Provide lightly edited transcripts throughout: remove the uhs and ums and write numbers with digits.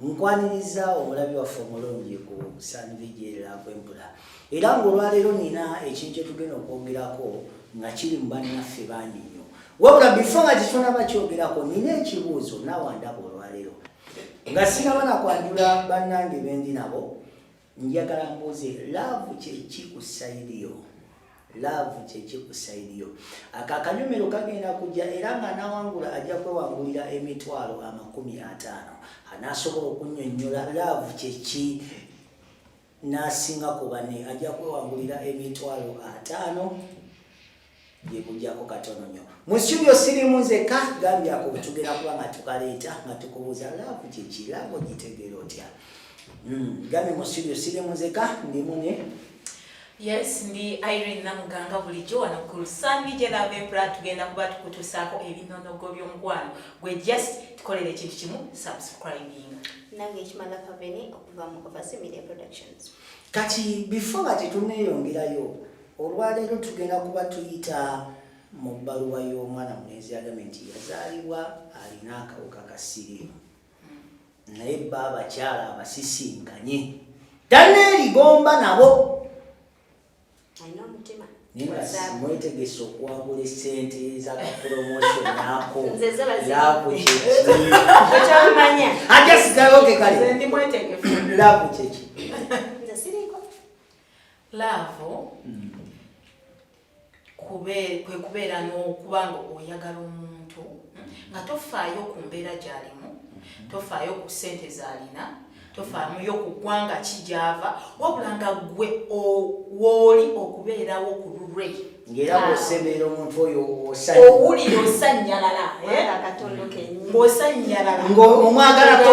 nkwaniriza omulabi waffe omulungi ku Sunvigi Love Empula era ng'olwaleero nina ekintu kye tugenda okwogerako nga kiri mu bannaffe bangi nnyo wabula before nga tetunaba kyogerako nina ekibuuzo naawe ndaba olwaleero nga sinaba nakwanjula bannange bendi nabo njagala mbuuze laavu kyeki ku sayidi yo love kyeki ku sayidi yo akakanyumiro kagenda kujja era nga nawangula ajja kwewangulira emitwalo 50 anasobola okunnyonnyola love kyeki nasinga ku bane ajja kwewangulira emitwalo 5 yekujjako katono nnyo mu studio sirimu nzeka gambyako tugenda kuba nga tukaleeta nga tukubuuza love kyeki love ogitegeera otya gambe mu studio sirimu nzeka ndimune. Yes, ndi Irene Namuganga bulijjo wano ku Sunvigi Love Empula tugenda kuba tukutuusaako ebinonogo by'omukwano gwe just tukolere ekintu kimu subscribing. Nange ekimala Kaveni okuva mu Ovasi Media Productions. Kati before nga tetuneeyongerayo olwaleero tugenda kuba tuyita mu bbaluwa y'omwana mulenzi agambye nti yazaalibwa alina akawuka ka siriimu naye bba abakyala abasisinkanye tanneerigomba nabo alina omutima mwetegese okuwangula esente z'akapromotion ako laavu kyeki ajasigaloke kale ndi mwetegefu laavu kyeki nze siriiko laavu kwe kubeera n'okubanga oyagala omuntu nga tofaayo ku mbeera gy'alimu tofaayo ku ssente z'alina tofaayo ku ggwanga kijava wabula nga gwe wooli okubeerawo ku lulwe ng'era bw'osemera omuntu oyo owulira osannyalala ng'osannyalala ng'omwagalako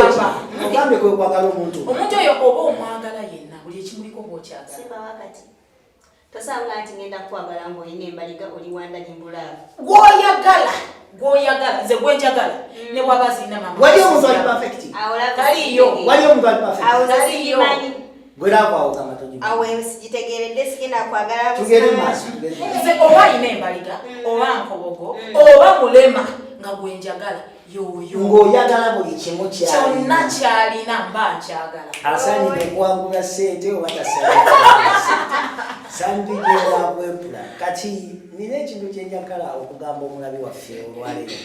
ogambe kwe kwagala omuntu oyo oba omwagala yenna buli ekimuliko bw'okyagala wakati tosabula nti ngenda kwagala ng'olina embaliga oli wanda nyimbulaavu gwoyagala nze gwenjagala ne bwaba zirina mama wali omuntu ali perfect taliyo wali omuntu ali perfect taliyo gweraakwawo kamatoji awe sigitegeredde sigenda kwagala tugende maaso nze oba alina embaliga oba nkobogo oba mulema nga gwenjagala yoyo ng'oyagala buli kimu kyonna kyalina mba nkyagala asaanidde okuwangula ssente oba tasaanidde Sunvigi Love Empula kati nina ekintu kyenjagala okugamba omulabi waffe olwaleero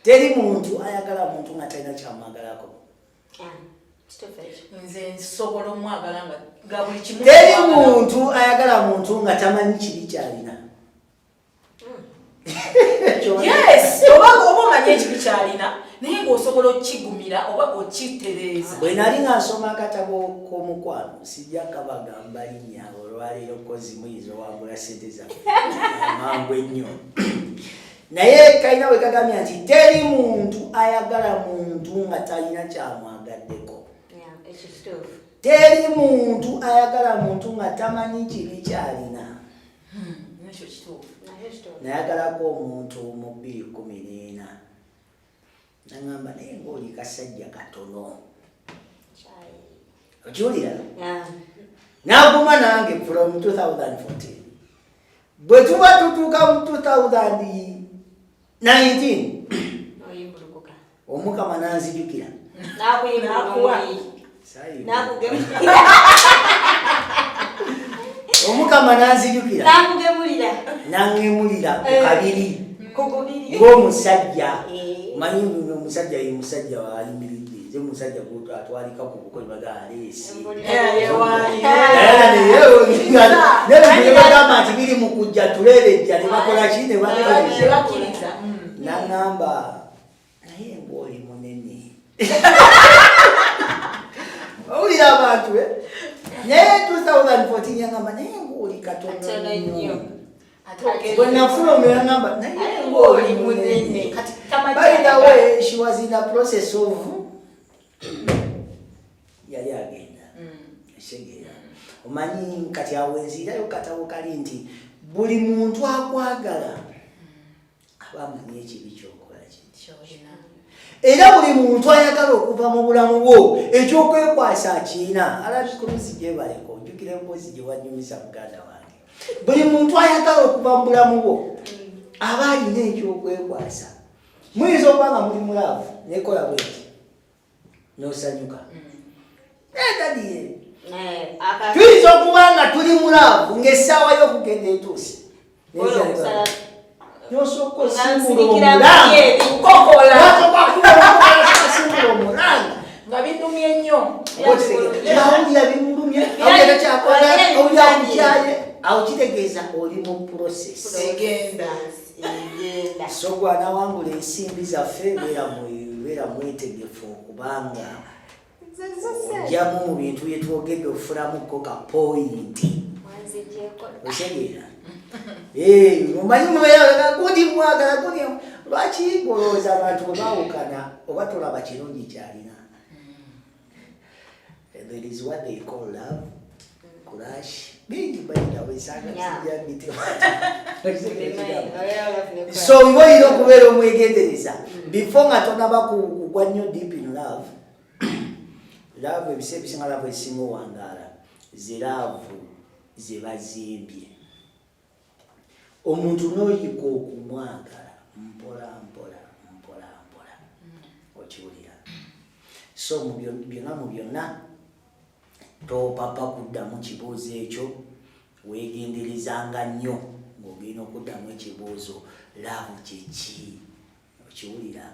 teri muntu ayagala muntu nga talina kyamwagalako nze nsobola omwagala nga buli kimu teri muntu ayagala muntu nga tamanyi kibi kyalina yes oba omanyi ekibi kyalina naye ng'osobola okigumira oba okitereeza bwe nali nga nsoma akatabo k'omukwano sijja kabagamba linnya olwaleero kozi muyinza owangula ssente zaffe amangu ennyo naye kalina bwe kagambya nti teri muntu ayagala muntu nga talina kyamwagaddeko teri muntu ayagala muntu nga tamanyi kibi kyalina nekyo kituufu nayagalako omuntu mu 2014 nagamba naye ng'oli kasajja katono okiwulira n'aguma nange from 2014 bwe tuba tutuuka mu 2019 omukama nanzijukira omukama nanzijukira nangemulira ku kabiri ng'omusajja manyi omusajja ye musajja wayimiridde ze musajja atwalika ku bukole bagaleesi nebagamba nti biri mu kujja tuleerejja ne bakola ki ne bakkiriza naŋŋamba naye ng'oli munene owulira abantu naye 2014 yaŋŋamba naye ng'oli katono nnyo bwe nafulumira ngamba naye ng'oli munene by the way she was in the process of yali agenda esegeera omanyi kati awenzirayo katabo kali nti buli muntu akwagala aba amanyi ekibi kyokola kyolina era buli muntu ayagala okuva mu bulamu bwo ekyokwekwasa akiina alabikuruzi gyebaleko ojjukira emboozi gye wanyumisa muganda wange buli muntu ayagala okuva mu bulamu bwo aba alina ekyokwekwasa muyinza okuba nga muli mulaavu nekola bweti n'osanyuka dadi aka tuyinza okuba nga tuli mulaavu ng'essaawa y'okugenda etuuse nosooka osimbula omulanga nga bidumye nnyo awulira bimulumye awulira kyakola awulira kukyaye awo kitegeeza oli mu process egenda so gwanawangula ensimbi zaffe beera mwetegefu okubanga ojjamu mu bintu byetwogedde ofulamuko ka pointi otegeera omanyi mubeera gundi mwagala gundi lwaki olowooza abantu bwe baawukana oba tolaba kirungi kyalina there is what they call love crush bingi so iwe olina okubeera omwegendereza before nga tonaba kugwa nnyo deep in love love ebiseera ebisinga love ezisinga owangaala ziraavu zebazimbye omuntu n'oyiga okumwagala mpola okiwulira so byonna mu byonna topapa kuddamu kibuuzo ekyo weegenderezanga nnyo ng'ogenda okuddamu ekibuuzo laavu kyeki okiwulira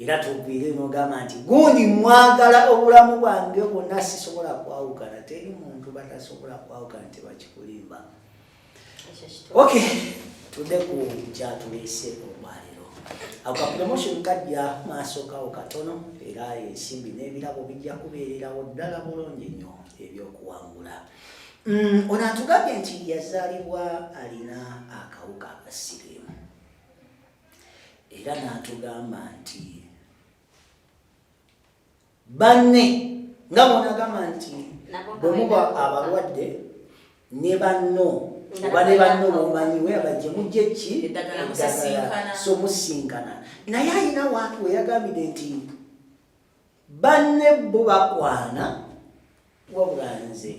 era tugwire n'ogamba nti gundi mwagala obulamu bwange bwonna sisobola kwawukana teri muntu batasobola kwawukana tebakikulimba okay tudde ku kyatuleese olwaliro ako ka promotion kajja maaso kawo katono era ensimbi n'ebirabo bijja kubeererawo ddala bulungi nnyo ebyokuwangula ono atugambye nti yazaalibwa alina akawuka akasiriimu era n'atugamba nti banne nga bonagamba nti bwe muba abalwadde ne banno oba ne banno bomanyi we abajje mujje ki eddagala so musinkana naye alina waatu weyagambire nti banne bo bakwana wabula nze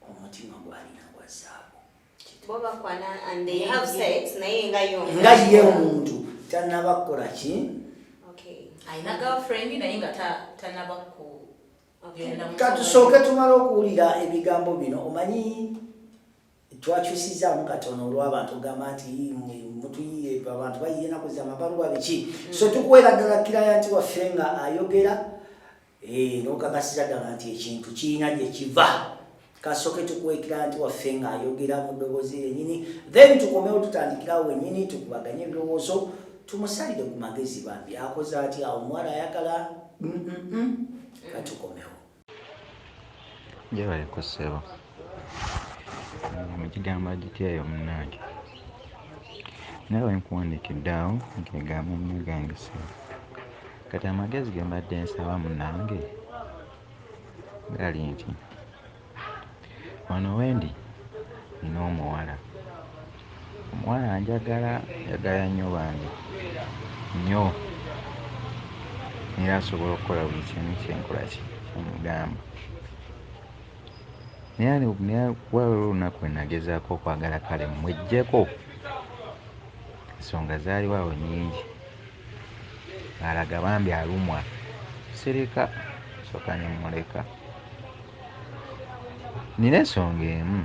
omutima gwalina gwa zaabu nga ye omuntu tanaba kukola ki alina girlfriend naye nga tanaba katusooke tumala okuwulira ebigambo bino omanyi twakyusizaamu katono olw'abantu gamba nti mutuyiye abantu bayiye naku zamabaluwa biki so tukuwera ddala kiraya nti waffe nga ayogera n'okakasiza ddala nti ekintu kirina gye kiva kasooke tukuwekira nti waffe nga ayogera mu ddoboozi lyennyini then tukomewo tutandikirawo wennyini tukubaganye ebirowoozo tumusalire ku magezi bambi akoze ati awo omuwala ayagala katukomewo jebaleko ssebo mukigambo agityayo munnange nawe nkuwandikidde awo nkegamba omunnyo gange ssebo kati amagezi ge mbadde nsaba munnange gali nti wano wendi nina omuwala anjagala nnyo bange nnyo era asobola okukola buli kimu kyenkola kyemugamba naye waliwo olunaku lwe nagezaako okwagala kale mweggyeko ensonga zaaliwo awo nnyingi alaga bambi alumwa sirika soka nemuleka nina ensonga emu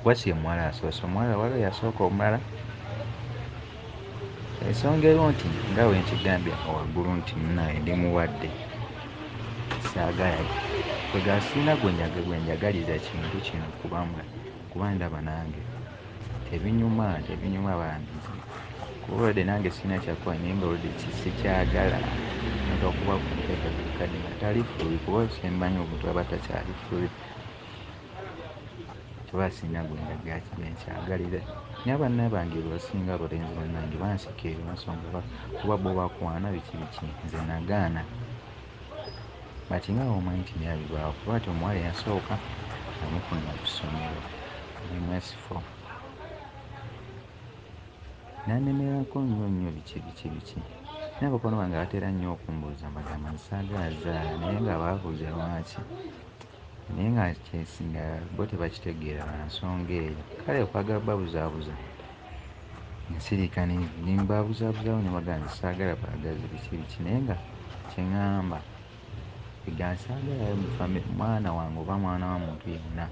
wasi omuwala asoose omuwala waliwo yasooka omulala ensonga eriwo nti nga wenkigambye waggulu nti munaye ndimuwadde saagala kwegasiina gwenjagaliza kintu kino kuba ndaba nange tebinyuma bangi kuba olwadde nange sirina kyakuwa naye nga olwadde sikyagala naka okuba kunteeka kukadde nga tali fuli kuba semmanyi omuntu aba takyali fuli kuba sirina gwenkyagalira naye abanna bange bebasinga abalenzi bannange bansika eri ensonga kuba bo bakwana biki nze nagaana bati nga omanyi nti nabibaawo kuba ti omuwala yasooka amufuna ku ssomero nemwesifo nanemerako nnyo biki naye abakono bange batera nnyo okumbuuza mbagamba nsaagala zaala naye nga baabuuza lwaki naye nga kyesinga bo tebakitegeera lwansonga eyo kale okwagala babuzaabuza nsirika nimbabuzaabuzawo ne bagamba nti saagala baagazi biki naye nga kyeŋŋamba egansaagala mwana wange oba mwana wa muntu yenna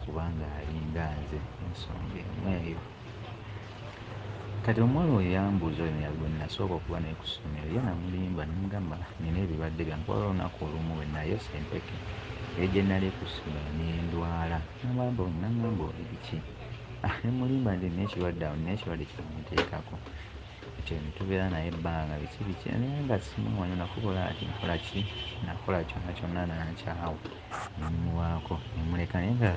kubanga alinga nze ensonga eyo. Kati omwana oyo yambuuza oyo gwe nasooka okuba naye ku ssomero ye namulimba nemugamba nina ebirwadde byange kuba olunaku olumu we nayo sempeke gye nali ku ssomero nendwala nangamba oli biki nemulimba nti nina ekirwadde awo nina ekirwadde kyemunteekako ekyo netubeera naye ebbanga biki naye nga simumanyi nakukola ati nkola ki nakola kyonna nankyawa nemuwaako nemuleka naye nga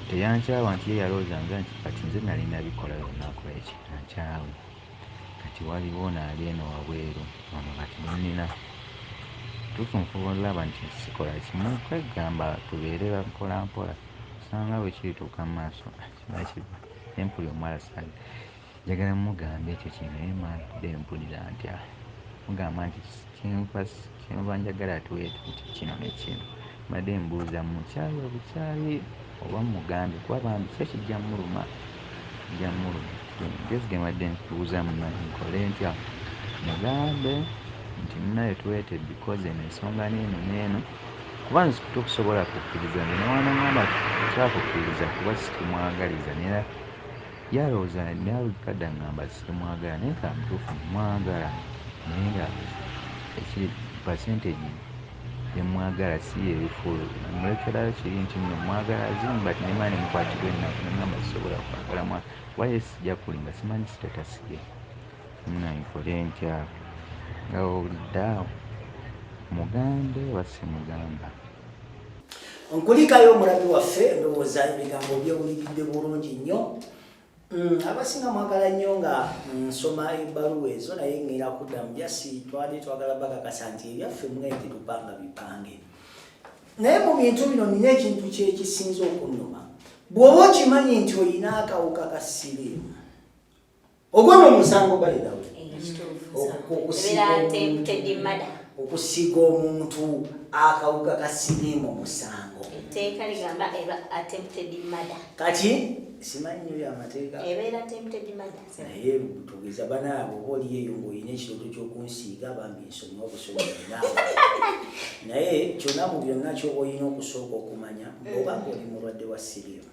teyankyawa nti ye yalowoozanga nti kati nze nali nabikola byonna akola eki ankyawe. Kati waliwo naali eno wabweru ono kati nenina tufunfuba olaba nti sikola kimu kwegamba tubeere mpolampola osanga bwe kirituuka mu maaso kiba kiba empuli omwala saali njagala mugamba ekyo kino naye mmadde mpulira ntya mugamba nti kyenva njagala tuweeta nti kino nekino mbadde mbuuza mukyayi obukyayi oba mugambe kuba bambi kyo kijja muluma ngezi gebadde nkubuuza nkole ntya mugambe nti munaye tuweete because eno ensonga neeno kuba nze tokusobola kukkiriza nze newanagamba kyakukkiriza kuba sikimwagaliza naye yalowooza nabikadde ngamba sikimwagala naye kamutuufu mwagala naye nga ekiri percentage yemwagala si yebifulu mulekerayo kiri nti nno mwagala zimba ti nemala nemukwatibwa ennaku negamba sisobola kwagala mwana kuba ye sijja kulimba simanyi sitatasiye nankole ntya nga owuliddaawo mugambe oba simugamba. Nkulikayo omulabi waffe ndowooza ebigambo byewuliridde bulungi nnyo. Abasinga mwagala nnyo nga nsoma ebbaluwa ezo naye ngera kuddamu jasi twali twagala bakakasa nti ebyaffe mwete tupanga bipange. Naye mu bintu bino nina ekintu kyekisinza okunnuma. Bw'oba okimanyi nti olina akawuka ka siriimu ogwo n'omusango balirawo okusiga omuntu akawuka ka siriimu omusango etteeka ligamba eba attempted murder. Kati simanyi nnyo byamateeka ebeera attempted murder naye tugeza banaabo oba oli eyo ng'olina ekirooto ky'okunsiiga bambi nsomye obusobozi naye kyonna mu byonna ky'oba olina okusooka okumanya bw'oba ng'oli mulwadde wa siriimu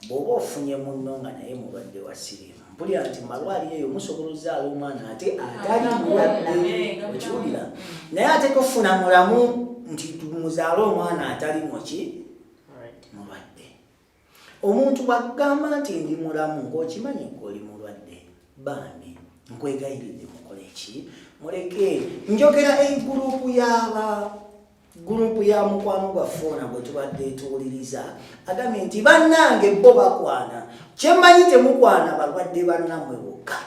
bw'oba ofunye munno nga naye mulwadde wa siriimu mpulira nti malwaliro eyo musobola ozaala omwana ate atali mulwadde okiwulira naye ate tofuna mulamu nti muzaale omwana atali muki mulwadde. Omuntu bwagamba nti ndi mulamu ng'okimanyi ng'oli mulwadde bambi nkwegayiridde mukole ki muleke njogera gurupu ya mukwano gwaffe ona bwe tubadde tuwuliriza agambye nti bannange bo bakwana kyemmanyi temukwana balwadde bannammwe bokka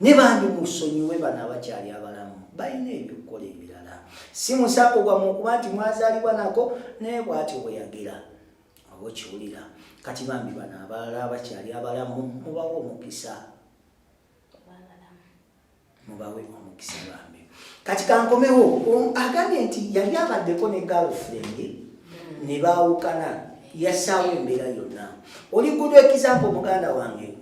ne bandi musonyiwe bano abakyali abalamu balina ebyokukola ebirala si musako gwamu okuba nti mwazaalibwa nako naye bw'atyo bwe yagera oba okiwulira kati bambi bano abalala abakyali abalamu mubawe omukisa bambi. Kati kankomewo agambye nti yali abaddeko ne girlfriend ne baawukana yassaawo embeera yonna. Oli good example muganda wange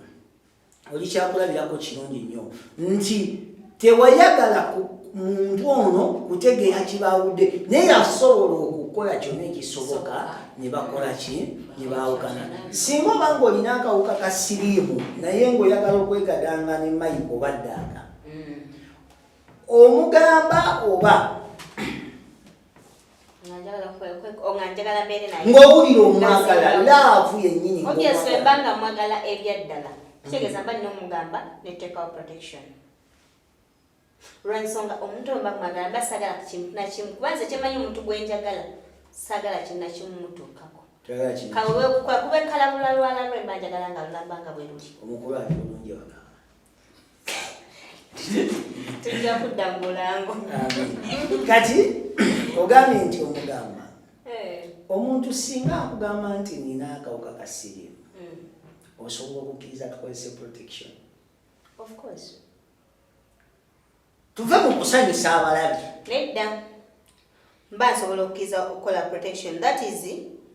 oli kyakulabirako kirungi nnyo nti tewayagala muntu ono kutegeera kibaawudde naye yasobola okukola kyonna ekisoboka ne bakola ki ne baawukana. Singa oba ng'olina akawuka ka siriimu naye ng'oyagala okwegadanga ne mayiga oba ddanga omugamba oba ng'owulira omwagala laavu yennyini obyesobanga mwagala ebyaddala kitegeeza mba nina omugamba neteekawo protection lwensonga omuntu omba mwagala mba sagala kintu nakimu kubanze kyemanyi omuntu gwenjagala sagala kintu nakimu mutuukako kuba enkalabula lwala lwe mba njagala nga lulambanga bwe luli omukulwali bulungi waka tujja kudda mu mulango. Kati ogambye nti omugamba omuntu singa akugamba nti nina akawuka ka siriimu osobola okukkiriza tukozese protection. Of course. Tuve mu kusanyusa abalabi nedda mba nsobola okukkiriza okukola protection that is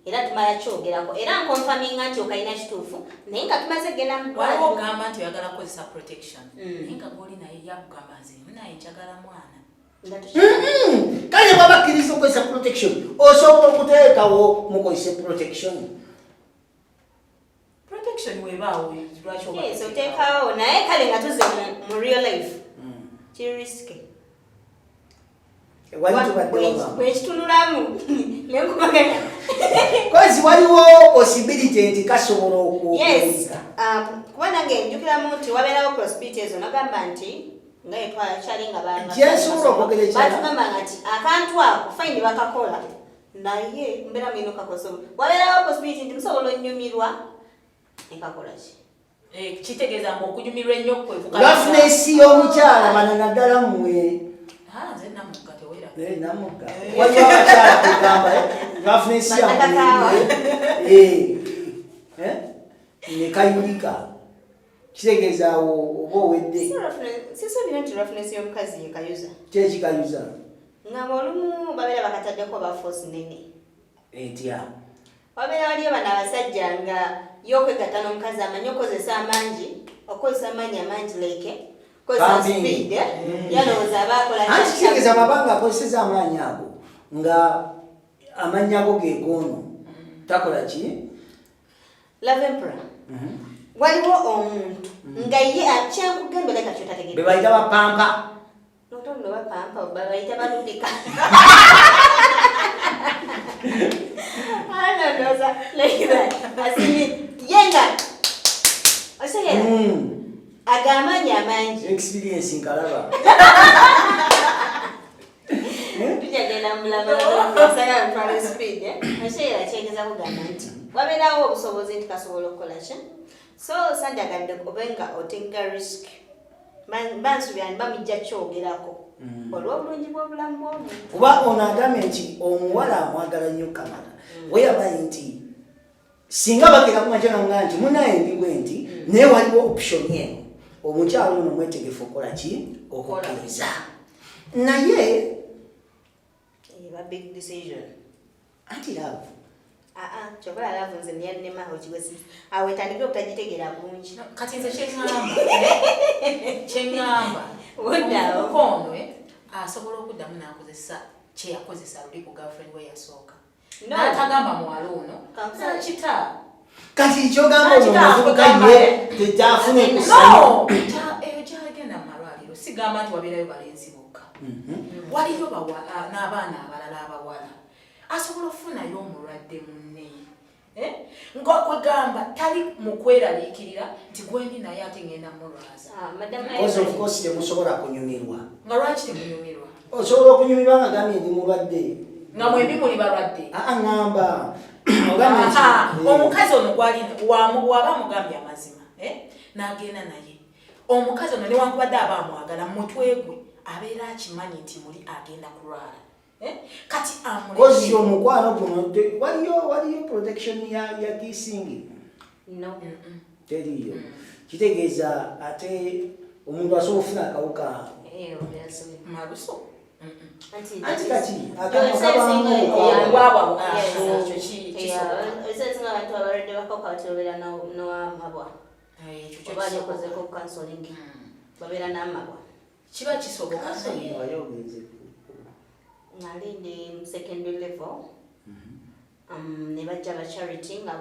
era tumala kyogerako era nkonfaminga nti okalina kituufu naye nga tumaze genda waliwo ogamba nti oyagala kukozesa protection naye nga gwoli naye yakugamba nze naye njagala mwana kale baba kkiriza okukozesa protection protection osobola okuteekawo mukozese protection webaawo yes oteekawo naye kale nga tuze mu real life kiri risky bwekitunulamu nenkubaganya kozi waliwo possibility nti kasobola okuwuka kuba nange njukiramu nti wabeerawo prosperity ezo nagamba nti nga etwakyali nga kyensobola okwogerekyala batugamba nti akantu ako fine bakakola naye mbeera mulina okakosobola wabeerawo possibility nti musobola onyumirwa nekakola ki kitegeeza mbu okunyumirwa ennyo kwevuka roughness y'omukyala bano naddala mmwe nze namugga tewera namugga waliwo abakyala kugamba roughness nekayulika kitegeeza oba owedde sisobira nti roughness y'omukazi yekayuza kyekikayuza nga olumu babeera bakataddeko baforce nene etya wabeera waliyo bano abasajja nga y'okwegatta n'omukazi amanyi okozesa amaanyi amangi leke kozesa speed yalowooza abaakola anti kitegeeza amabanga akozeseza amaanyi ago nga amannya ago geegoono takola ki lavempra waliwo omuntu nga ye kyankugamba leka kyotategedde be bayita bapampa notondo bapampa babayita balulika anandoza like that asini yenga osegera agamaanyi amangi experience nkalaba tujagenda mulamasaga ntwala speed osegera kyegeza kugamba nti wabeerawo obusobozi nti kasobola okukola ki so sandagadde obenga otenga risk bansubira bamijja kyogerako olw'obulungi bw'obulamu bw'omuntu kuba ono agambye nti omuwala amwagala nnyo kamala weyabaye nti singa bagera kumakya namugaa nti munaye mbibwe nti naye waliwo option eno omukyalo ono mwetegefu okukola ki okukkiriza naye big decision anti love kyokola laavu nze niyannema okiwesi awo etandikire obutagitegeera bulungi kati nze kyeŋŋamba omukono asobola okuddamu n'akozesa kyeyakozesa luli ku girlfriend we yasooka n'atagamba muwala ono nakita kati kyogamba omuvubuka ye tetafune kusano eyo gyagenda mu malwaliro sigamba nti wabeerayo balenzi bokka waliyo n'abaana abalala abawala asobola okufunayo omulwadde munne ngakwegamba tali mu kweraliikirira nti gwendi naye ate ngenda mulwaza of course temusobola kunyumirwa nga lwaki temunyumirwa osobola okunyumirwa nga gambye ndi mulwadde nga mwembi muli balwadde ŋŋamba omukazi ono waba mugambye amazima n'agenda naye omukazi ono newankubadde aba amwagala mumutwe gwe abeera akimanyi nti muli agenda kulwala kati kozi omukwano guno waliyo protection ya kissing no teriyo kitegeeza ate omuntu asobola okufuna akawuka maluso anti kati esensinga abantu abalwadde bakawuka batiobeera n'amabwa oba aliokozeko counseling babeera n'amabwa kiba kisoboka nali ndi mu secondary level ne bajja ba charity nga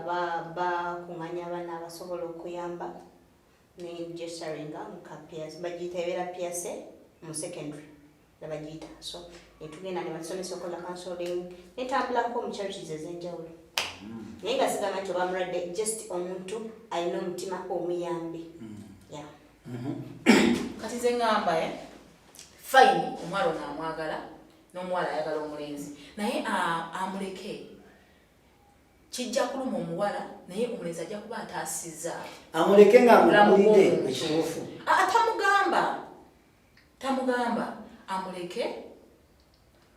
bakuŋŋanya abaana abasobola okuyamba ne gesturinga bagiyita ebeera piase mu secondary nebagiyita so netugenda ne batusomesa okola counseling netambulako mu charities ez'enjawulo naye nga sigamba nti obamulwadde just omuntu alina omutima omuyambi kati ze ŋŋamba fine omwala ono amwagala n'omuwala ayagala omulenzi naye amuleke kijja kuluma omuwala naye omulenzi ajja kuba ataasizza amuleke nga amulidde ekituufu tamugamba amuleke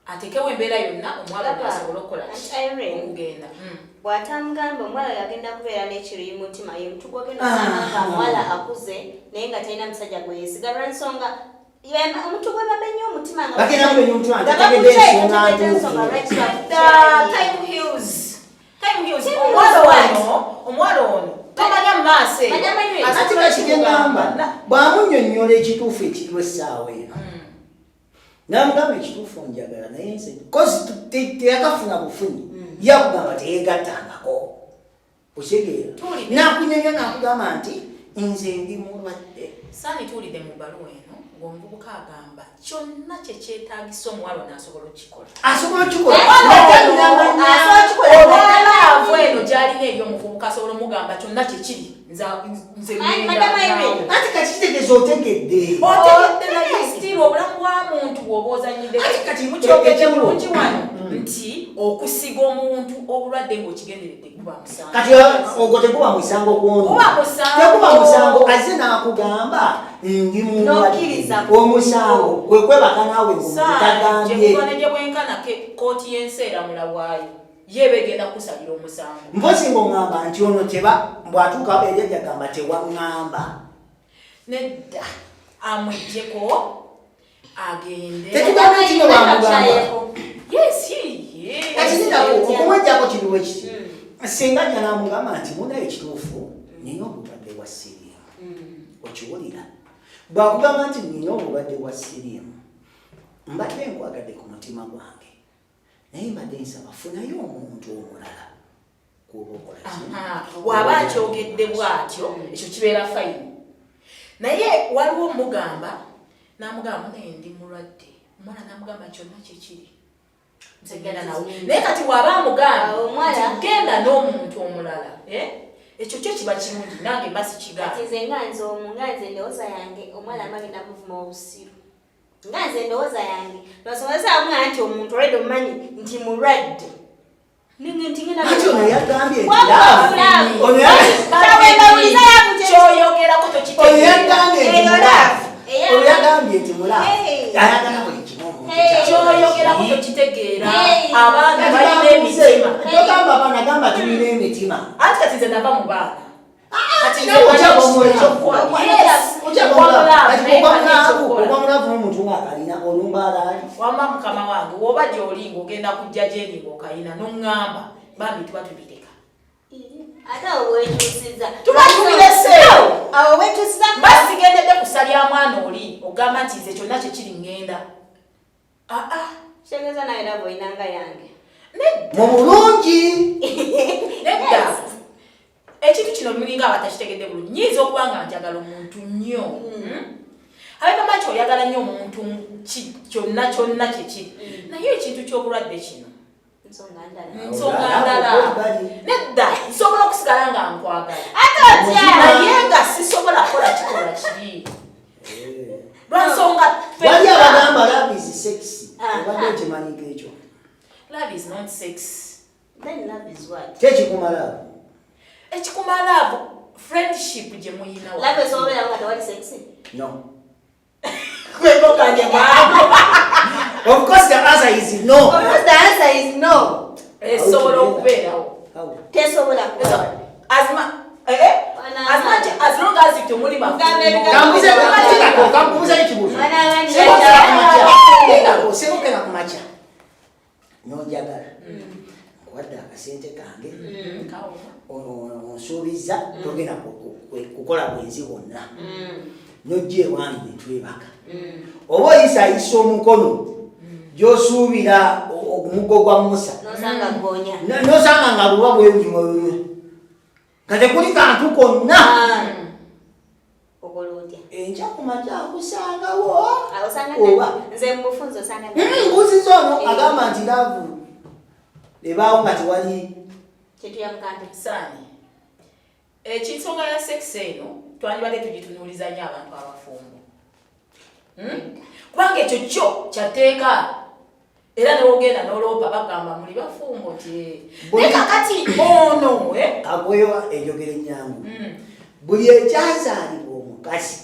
atekewo embeera yonna omuwala asobola okukola okugenda bw'atamugamba omuwala yagenda kubeera n'ekiri mu mutima ye mutu gwogenda osanga omuwala akuze naye nga talina musajja gwe yeesiga lw'ensonga omuntu gwe bamenya omutima omwala ono tomanya mu maaso ate kigamba bw'amunnyonnyola ekituufu ekiriwo essaawa eno namugamba ekituufu njagala naye nze kozi teyakafuna bufunyi yakugamba teyegattangako otegeera nakunyonya nakugamba nti nze ndi mulwadde saani tuwulidde mu baluwa eno ng'omuvubuka agamba kyonna kyekyetaagisa omuwala n'asobola okukikola asobola okukikola olwalaavu eno gy'alina eri omuvubuka asobola omugamba kyonna kyekiri nze ati kati kitegeeza otegedde otegedde naye sitiiri obulamu bwa muntu bw'oba ozanyidde kati mukyogedde bulungi wano nti okusiga omuntu obulwadde ng'okigenderedde guba musango kati ogwo teguba musango kwonu teguba musango aze n'akugamba ndi mulwadde omusango kwe kwebaka naawe ng'omutagambye gye bwenkana kooti y'ensi eramula waayo yebegenda kusalira omusango mpozi ng'oŋŋamba nti ono bw'atuuka eri ajagamba tewaŋŋamba nedda amwejjeko agende tetugamba kino bamugamba ekirindako okumwejjako kiriwo ekiti singa ajja n'amugamba nti munayo ekituufu nina obulwadde bwa siriimu okiwulira bw'akugamba nti nina obulwadde bwa siriimu mbadde nkwagadde ku mutima gwange naye mbadde nsaba funayo omuntu omulala kuba okola bw'aba akyogedde bw'atyo ekyo kibeera fayini naye waliwo omugamba n'amugamba naye ndi mulwadde omwana n'amugamba kyonna kyekiri nzegenda nawe naye kati bw'aba amugamba genda n'omuntu omulala ekyo kyo kiba kirungi nange mba sikigamba nze ndowooza yange omwana amagenda muvuma obusiru nga nze ndowooza yange nosobozaamu nti omuntu olwedde omumanyi nti mulwadde ati ono yagambye kyoyogerako oyagambye nti mulaafu ayagala buli kimu kyoyogerako tokitegeera abaana balina emitima togamba baana gamba tulina emitima ati kati nze nava mu baana okwamulavu omuntu ngaakalina olumbaalaali wamma mukama wange woba gy'oli ng'ogenda kujja gyeni ng'okayina n'oŋŋamba bambi tuba tubiteka ate awo wetuusiza tuba tubireseewo awo wetuusiza basigendedde kusalya mwana oli ogamba nti nze kyonna kyekiri ŋŋenda kitegeeza nawe era bw'oyinanga yange mu bulungi nedda ekintu kino mulinga abatakitegedde bulungi nyinza okuba nga njagala omuntu nnyo abekama nti oyagala nnyo omuntu kyonna kyonna kyekiri naye ekintu ky'obulwadde kino nsonga ndala nedda nsobola okusigala nga nkwagala naye nga sisobola kukola kikola kibi lwansonga wali abagamba love is sexy obadde okimanyiko ekyo love is not sex tekikumala ekikumala friendship gye muyinawo no kwekokanye mwangu of course the answer is no esobola okubeerawo tesobola as long as temuli kambuuza ekibuuzo sebokera ku makya nonjagala nkuwadde akasente kange onsuubiza togenda kukola bwenzi bwonna nojja ewange netwebaka oba oyisayisa omukono gyosuubira omuggo gwa musa nosanga nga luba bwebulimwe nga tekuli kantu konna enkya kumakya akusangawo oba mbuziza ono agamba nti laavu ebaawo nga tewali saani ekinsonga ya sex eno twandibadde tugitunuuliza nnyo abantu abafumbo kubanga ekyo kyo kyateeka era newogenda noloopa bagamba muli bafumbo ti naye kakati ono agweyo enjogera ennyangu buli ekyazaalibwa omukazi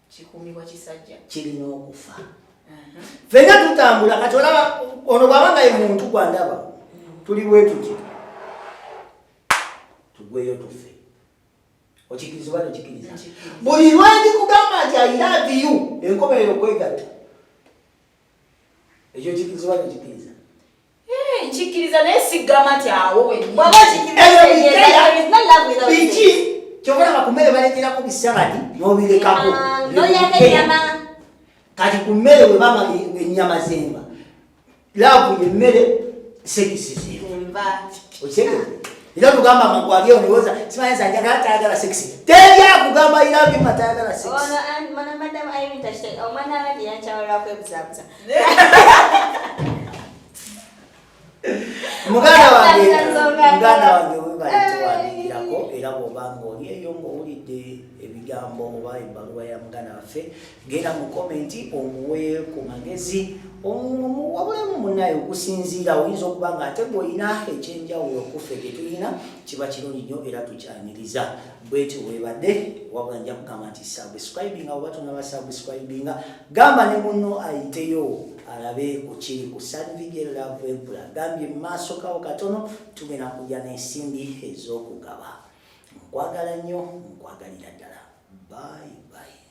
kikumibwa kisajja kirina okufa ffenna tutambula kati olaba ono bw'abanga ye muntu gwandaba tuli bwe tuti tugweyo tufe okikiriza oba nokikiriza buli lwendi kugamba nti I love you enkomerero kwegatta ekyo kikiriza oba nokikiriza nkikiriza naye sigamba nti awo biki kyobalaba ku mmere baleeterako bisaladi n'obirekako kati ku mmere bwe bamala ennyama z'enva laavu y'emmere sekisi zero okyegere era tugamba amagwalio niwoza simanyi njagala tayagala sekisi teri akugamba iravi matayagala sekisi muganda wange webalituwandiikirako era bw'obanga oli eyo ng'owulidde ebigambo oba ebbaluwa ya muganda waffe genda mu komenti omuwe ku magezi wabulemu munnaye okusinziira oyinza okuba nga ate bw'olina ekyenjawulo okuffe tetulina kiba kirungi nnyo era tukyaniriza bweti webadde wabula nja kugamba nti subscribinga oba tonaba subscribinga gamba ne munno ayiteyo alabe ku kiri ku Sun Vigil Love Empire gambye mu maaso kawo katono tugenda kujja n'ensimbi ez'okugaba nkwagala nnyo nkwagalira ddala bye bye